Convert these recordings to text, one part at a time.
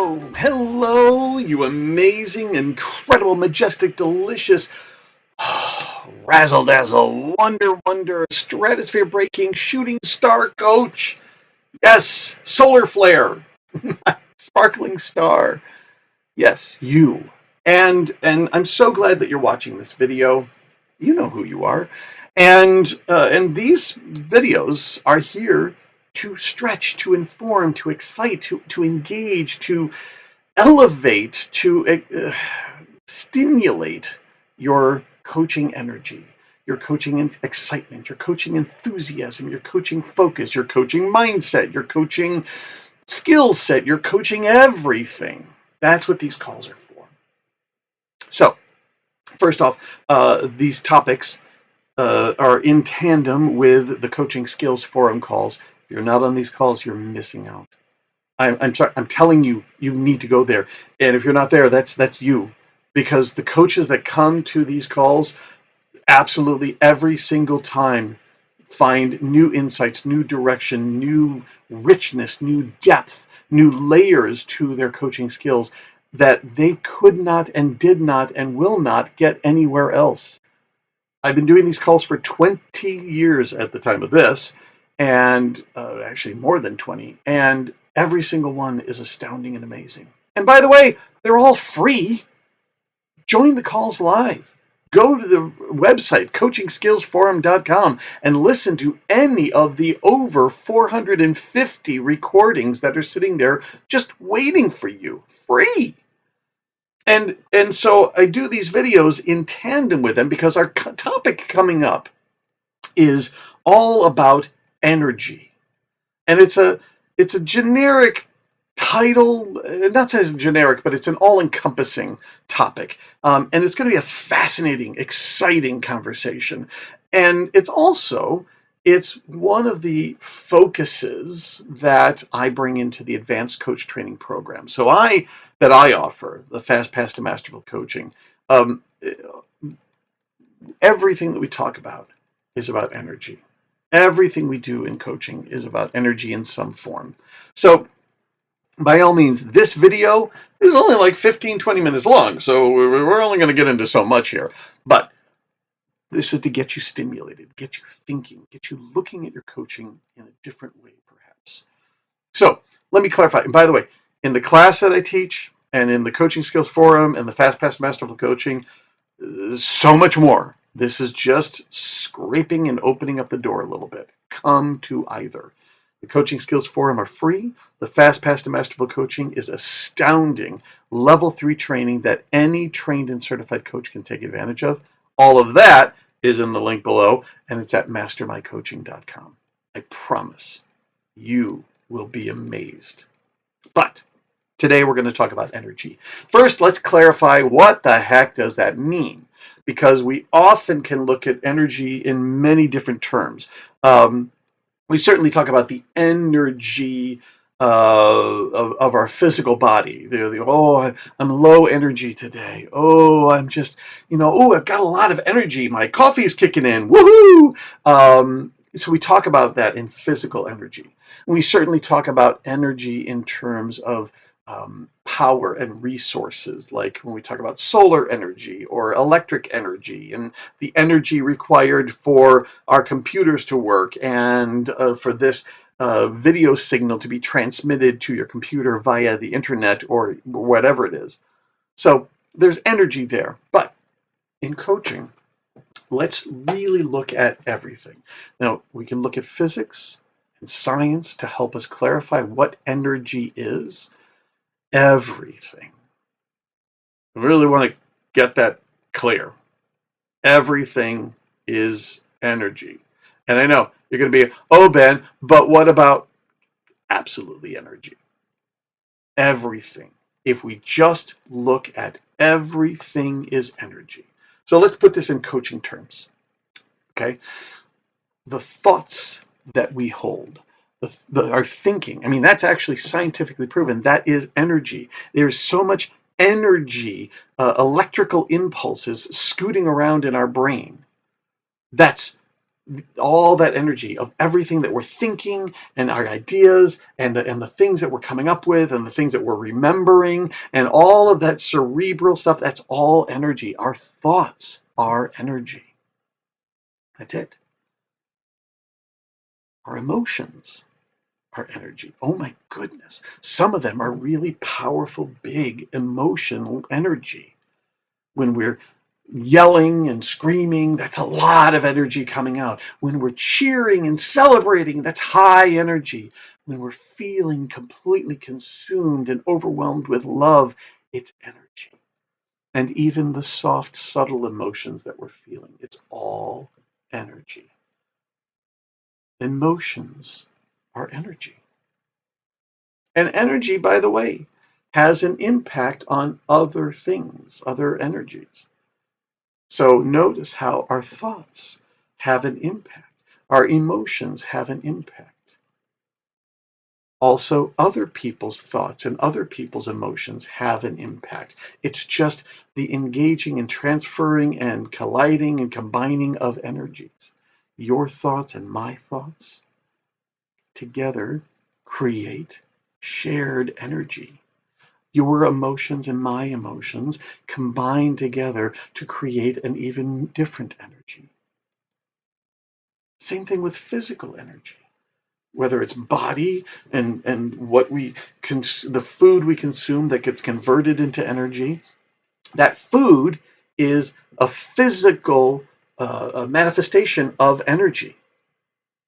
Hello, you amazing, incredible, majestic, delicious, razzle dazzle, wonder, stratosphere breaking, shooting star coach. Yes, solar flare, sparkling star. Yes, you. And I'm so glad that you're watching this video. You know who you are. And these videos are here to stretch, to inform, to excite, to engage, to elevate, to stimulate your coaching energy, your coaching excitement, your coaching enthusiasm, your coaching focus, your coaching mindset, your coaching skill set, your coaching everything. That's what these calls are for. So, first off, these topics are in tandem with the Coaching Skills Forum calls. If you're not on these calls, you're missing out. I'm sorry. I'm telling you, you need to go there. And if you're not there, that's you, because the coaches that come to these calls, absolutely every single time, find new insights, new direction, new richness, new depth, new layers to their coaching skills that they could not and did not and will not get anywhere else. I've been doing these calls for 20 years at the time of this, and actually more than 20, and every single one is astounding and amazing. And by the way, they're all free. Join the calls live. Go to the website, coachingskillsforum.com, and listen to any of the over 450 recordings that are sitting there just waiting for you, free. And so I do these videos in tandem with them because our topic coming up is all about energy. And it's a generic title, not as generic, but it's an all-encompassing topic. And it's going to be a fascinating, exciting conversation. And it's one of the focuses that I bring into the advanced coach training program. So I offer the Fast Path to Masterful coaching. Um, Everything that we talk about is about energy. Everything we do in coaching is about energy in some form. So by all means, this video is only like 15-20 minutes long, so we're only going to get into so much here. But this is to get you stimulated, get you thinking, get you looking at your coaching in a different way, perhaps. So let me clarify. And by the way, in the class that I teach, and in the Coaching Skills Forum, and the Fast Path to Masterful Coaching, so much more. This is just scraping and opening up the door a little bit. Come to either. The Coaching Skills Forum are free. The Fast Path to Masterful Coaching is astounding level 3 training that any trained and certified coach can take advantage of. All of that is in the link below, and it's at mastermycoaching.com. I promise you will be amazed. But today we're going to talk about energy. First, let's clarify what the heck does that mean? Because we often can look at energy in many different terms. We certainly talk about the energy of our physical body. Oh, I'm low energy today. Oh, I'm just, oh, I've got a lot of energy. My coffee's kicking in. Woohoo! So we talk about that in physical energy. We certainly talk about energy in terms of power and resources, like when we talk about solar energy or electric energy and the energy required for our computers to work and for this video signal to be transmitted to your computer via the internet or whatever it is. So there's energy there. But in coaching, let's really look at everything. Now, we can look at physics and science to help us clarify what energy is. Everything. I really want to get that clear. Everything is energy. And I know you're going to be, oh, Ben, but what about absolutely energy? Everything. If we just look at everything is energy. So let's put this in coaching terms. Okay? The thoughts that we hold, our thinking, I mean, that's actually scientifically proven. That is energy. There's so much energy, electrical impulses scooting around in our brain. That's all that energy of everything that we're thinking and our ideas and the things that we're coming up with and the things that we're remembering and all of that cerebral stuff, that's all energy. Our thoughts are energy. That's it. Our emotions are energy. Oh my goodness. Some of them are really powerful, big emotional energy. When we're yelling and screaming, that's a lot of energy coming out. When we're cheering and celebrating, that's high energy. When we're feeling completely consumed and overwhelmed with love, it's energy. And even the soft, subtle emotions that we're feeling, it's all energy. Emotions are energy. And energy, by the way, has an impact on other things, other energies. So notice how our thoughts have an impact. Our emotions have an impact. Also, other people's thoughts and other people's emotions have an impact. It's just the engaging and transferring and colliding and combining of energies. Your thoughts and my thoughts together create shared energy. Your emotions and my emotions combine together to create an even different energy. Same thing with physical energy, whether it's body and what the food we consume that gets converted into energy. That food is a physical a manifestation of energy.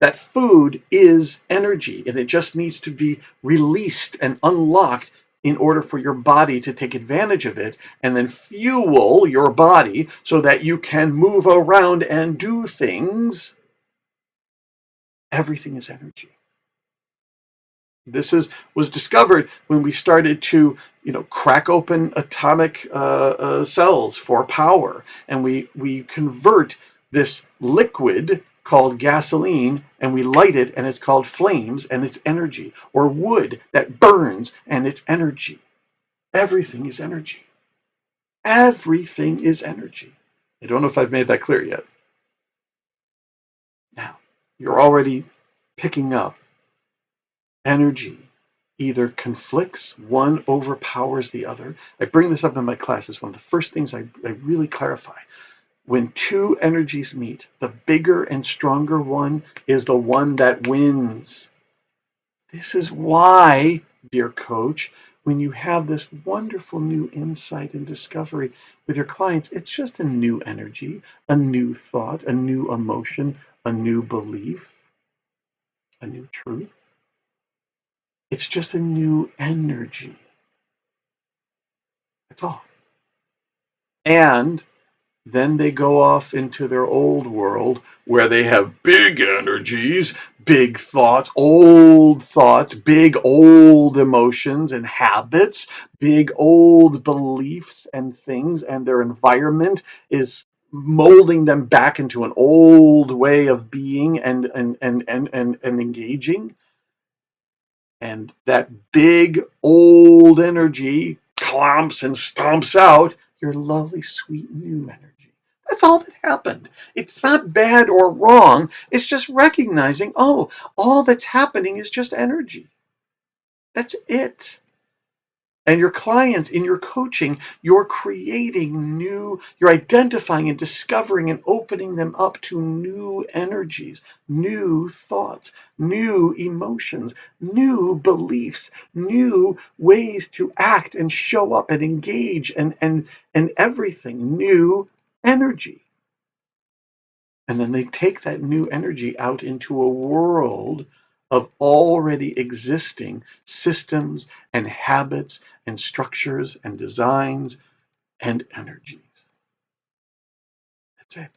That food is energy, and it just needs to be released and unlocked in order for your body to take advantage of it and then fuel your body so that you can move around and do things. Everything is energy. This was discovered when we started to, crack open atomic cells for power, and we convert this liquid called gasoline, and we light it, and it's called flames, and it's energy, or wood that burns, and it's energy. Everything is energy. Everything is energy. I don't know if I've made that clear yet. Now, you're already picking up energy either conflicts, one overpowers the other. I bring this up in my classes. One of the first things I really clarify. When two energies meet, the bigger and stronger one is the one that wins. This is why, dear coach, when you have this wonderful new insight and discovery with your clients, it's just a new energy, a new thought, a new emotion, a new belief, a new truth. It's just a new energy. That's all. And then they go off into their old world where they have big energies, big thoughts, big old emotions and habits, big old beliefs and things, and their environment is molding them back into an old way of being and engaging. And that big old energy clomps and stomps out your lovely, sweet new energy. That's all that happened. It's not bad or wrong. It's just recognizing, oh, all that's happening is just energy. That's it. And your clients, in your coaching, you're creating you're identifying and discovering and opening them up to new energies, new thoughts, new emotions, new beliefs, new ways to act and show up and engage and everything, new energy. And then they take that new energy out into a world of already existing systems and habits and structures and designs and energies. That's it.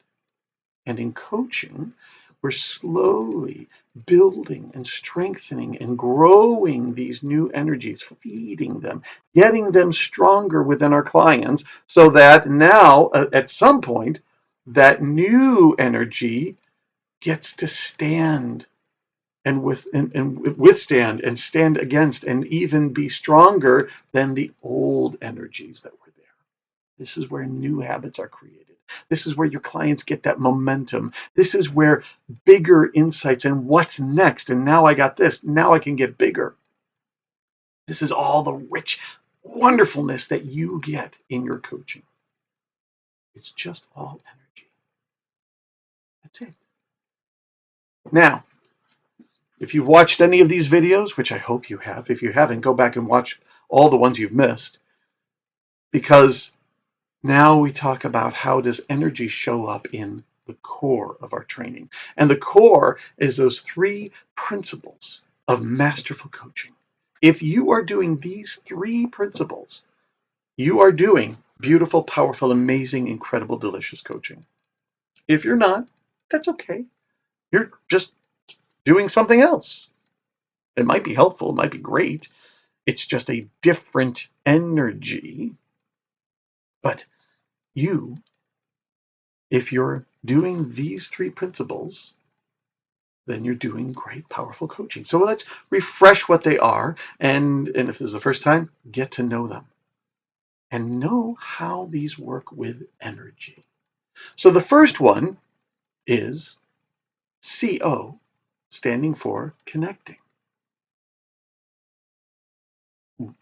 And in coaching, we're slowly building and strengthening and growing these new energies, feeding them, getting them stronger within our clients so that now, at some point, that new energy gets to stand and withstand and stand against and even be stronger than the old energies that were there. This is where new habits are created. This is where your clients get that momentum. This is where bigger insights and what's next. And now I got this. Now I can get bigger. This is all the rich wonderfulness that you get in your coaching. It's just all energy. That's it. Now, if you've watched any of these videos, which I hope you have, if you haven't, go back and watch all the ones you've missed, because now we talk about how does energy show up in the core of our training. And the core is those 3 principles of masterful coaching. If you are doing these 3 principles, you are doing beautiful, powerful, amazing, incredible, delicious coaching. If you're not, that's okay. You're just doing something else. It might be helpful, it might be great. It's just a different energy. But you, if you're doing these 3 principles, then you're doing great, powerful coaching. So let's refresh what they are. And if this is the first time, get to know them and know how these work with energy. So the first one is CO, standing for connecting.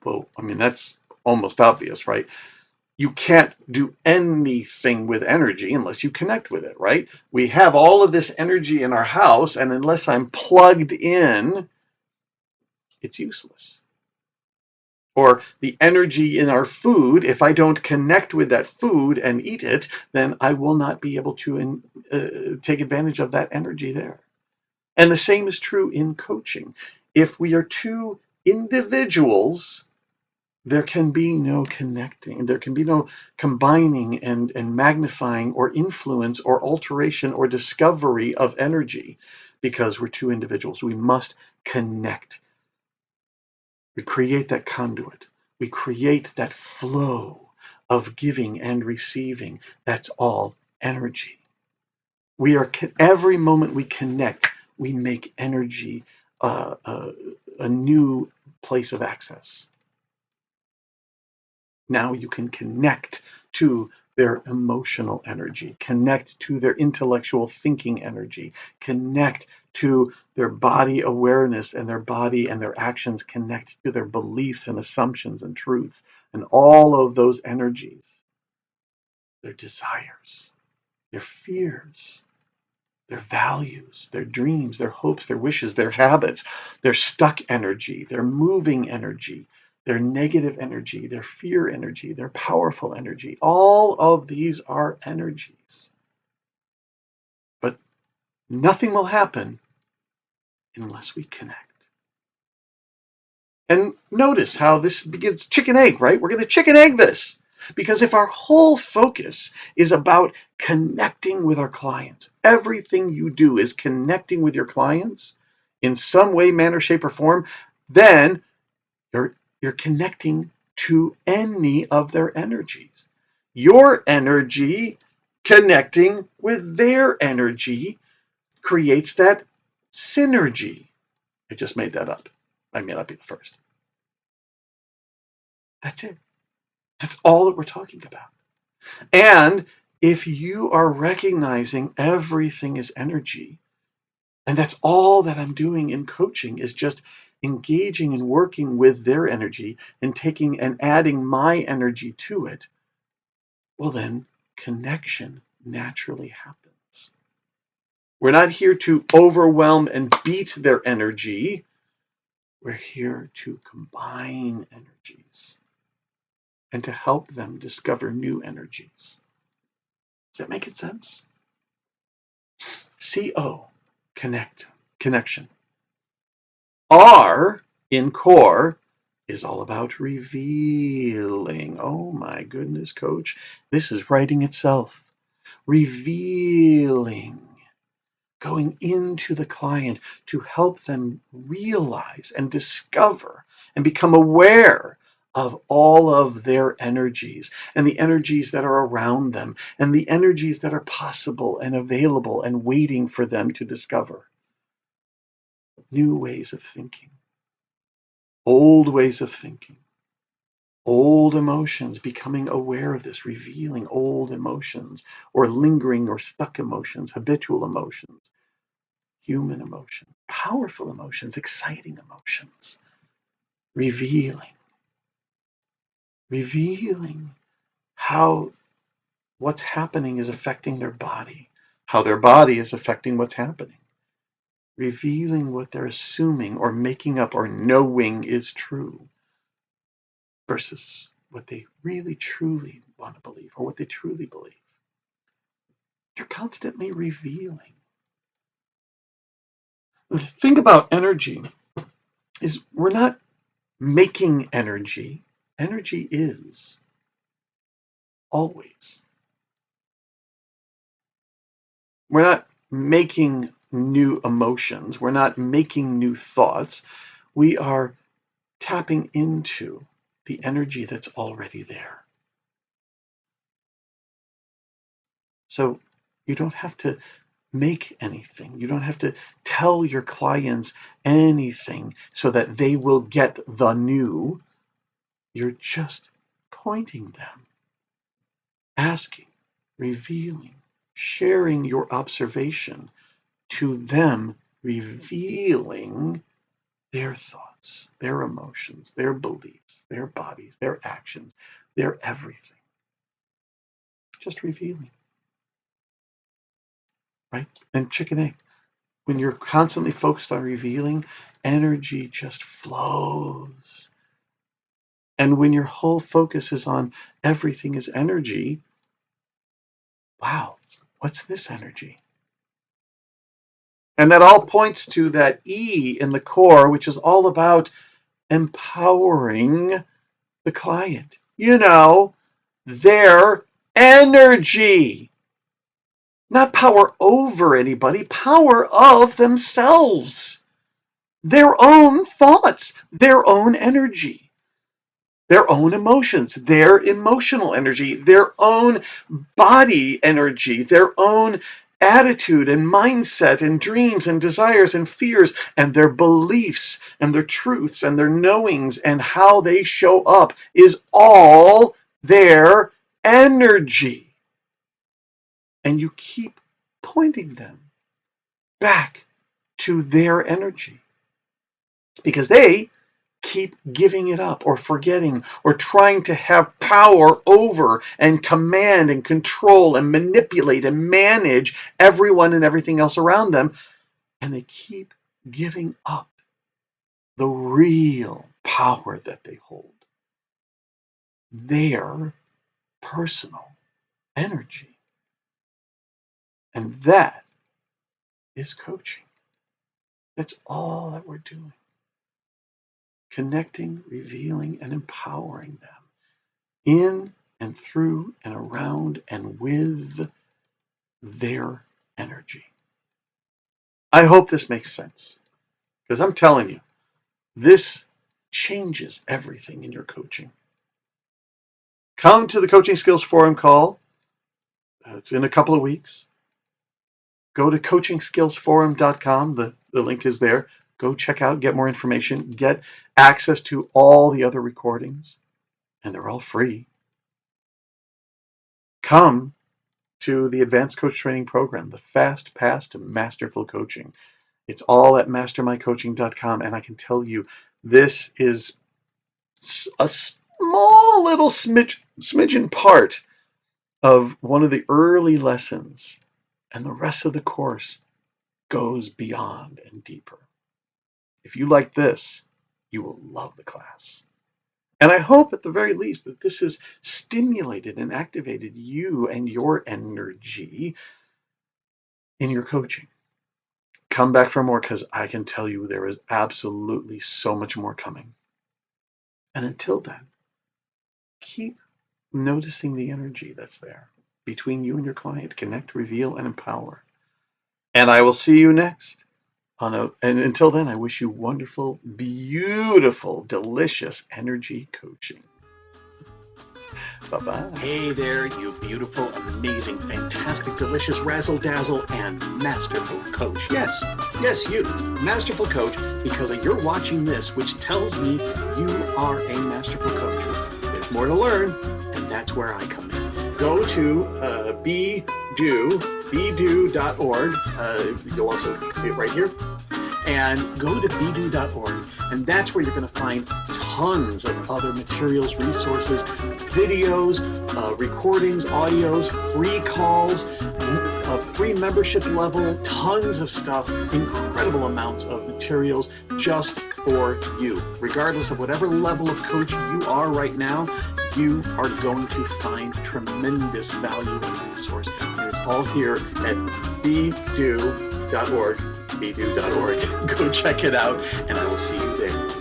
Well, I mean, that's almost obvious, right? You can't do anything with energy unless you connect with it, right? We have all of this energy in our house, and unless I'm plugged in, it's useless. Or the energy in our food, if I don't connect with that food and eat it, then I will not be able to take advantage of that energy there. And the same is true in coaching. If we are 2 individuals, there can be no connecting. There can be no combining and magnifying or influence or alteration or discovery of energy because we're 2 individuals. We must connect. We create that conduit. We create that flow of giving and receiving. That's all energy. We are, every moment we connect, we make energy a new place of access. Now you can connect to their emotional energy, connect to their intellectual thinking energy, connect to their body awareness and their body and their actions, connect to their beliefs and assumptions and truths and all of those energies, their desires, their fears, their values, their dreams, their hopes, their wishes, their habits, their stuck energy, their moving energy, their negative energy, their fear energy, their powerful energy. All of these are energies. But nothing will happen unless we connect. And notice how this begins chicken egg, right? We're going to chicken egg this. Because if our whole focus is about connecting with our clients, everything you do is connecting with your clients in some way, manner, shape, or form, then you're connecting to any of their energies. Your energy connecting with their energy creates that synergy. I just made that up. I may not be the first. That's it. That's all that we're talking about. And if you are recognizing everything is energy, and that's all that I'm doing in coaching is just engaging and working with their energy and taking and adding my energy to it, well then connection naturally happens. We're not here to overwhelm and beat their energy. We're here to combine energies and to help them discover new energies. Does that make sense? CO, connection. R in core is all about revealing. Oh my goodness, coach. This is writing itself. Revealing. Going into the client to help them realize and discover and become aware of all of their energies and the energies that are around them and the energies that are possible and available and waiting for them to discover. New ways of thinking, old ways of thinking, Old emotions, becoming aware of this, revealing old emotions or lingering or stuck emotions, habitual emotions, human emotions, powerful emotions, exciting emotions, revealing how what's happening is affecting their body, how their body is affecting what's happening, revealing what they're assuming or making up or knowing is true versus what they really truly want to believe or what they truly believe. You're constantly revealing. The thing about energy is we're not making energy. Energy is always. We're not making new emotions. We're not making new thoughts. We are tapping into the energy that's already there. So you don't have to make anything. You don't have to tell your clients anything so that they will get the new. You're just pointing them, asking, revealing, sharing your observation to them, revealing their thoughts, their emotions, their beliefs, their bodies, their actions, their everything. Just revealing, right? And chicken egg. When you're constantly focused on revealing, energy just flows. And when your whole focus is on everything is energy, wow, what's this energy? And that all points to that E in the core, which is all about empowering the client. Their energy. Not power over anybody, power of themselves. Their own thoughts, their own energy, their own emotions, their emotional energy, their own body energy, their own attitude and mindset and dreams and desires and fears and their beliefs and their truths and their knowings and how they show up is all their energy. And you keep pointing them back to their energy because they keep giving it up or forgetting or trying to have power over and command and control and manipulate and manage everyone and everything else around them. And they keep giving up the real power that they hold, their personal energy. And that is coaching. That's all that we're doing. Connecting, revealing, and empowering them in and through and around and with their energy. I hope this makes sense because I'm telling you, this changes everything in your coaching. Come to the Coaching Skills Forum call. It's in a couple of weeks. Go to coachingskillsforum.com. The link is there. Go check out, get more information, get access to all the other recordings, and they're all free. Come to the Advanced Coach Training Program, the Fast Pass to Masterful Coaching. It's all at mastermycoaching.com, and I can tell you this is a small little smidgen part of one of the early lessons, and the rest of the course goes beyond and deeper. If you like this, you will love the class. And I hope at the very least that this has stimulated and activated you and your energy in your coaching. Come back for more because I can tell you there is absolutely so much more coming. And until then, keep noticing the energy that's there between you and your client. Connect, reveal, and empower. And I will see you next. And until then, I wish you wonderful, beautiful, delicious energy coaching. Bye-bye. Hey there, you beautiful, amazing, fantastic, delicious, razzle-dazzle, and masterful coach. Yes, you, masterful coach, because you're watching this, which tells me you are a masterful coach. more to learn, and that's where I come in. Go to bedo.org. You'll also see it right here. And go to bedo.org, and that's where you're going to find tons of other materials, resources, videos, recordings, audios, free calls, a free membership level, tons of stuff, incredible amounts of materials just for you. Regardless of whatever level of coach you are right now, you are going to find tremendous value and resource. And it's all here at bedo.org. bedo.org. Go check it out, and I will see you there.